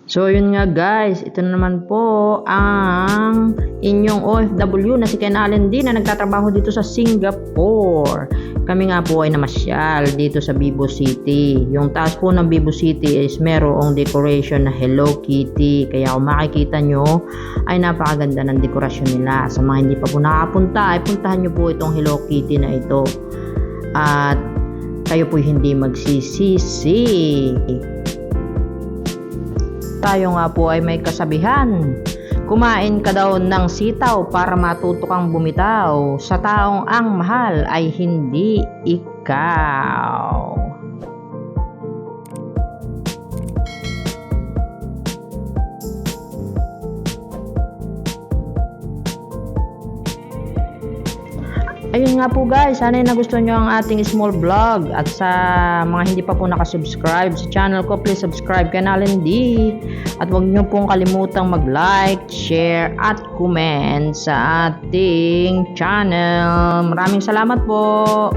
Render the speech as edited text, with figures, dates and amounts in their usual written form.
So yun nga guys, ito na naman po ang inyong OFW na si Ken Allen din na nagtatrabaho dito sa Singapore. Kami nga po ay namasyal dito sa Vivo City. Yung taas po ng Vivo City is merong decoration na Hello Kitty. Kaya kung makikita nyo ay napakaganda ng dekorasyon nila. Sa mga hindi pa po nakapunta ay puntahan nyo po itong Hello Kitty na ito. At kayo po hindi magsisisi. Tayo nga po ay may kasabihan. Kumain ka daw ng sitaw para matuto kang bumitaw. Sa taong ang mahal ay hindi ikaw. Ayun nga po guys, sana nagustuhan nyo ang ating small vlog. At sa mga hindi pa po nakasubscribe sa channel ko, please subscribe Ken Allen D. At huwag nyo pong kalimutang mag-like, share at comment sa ating channel. Maraming salamat po.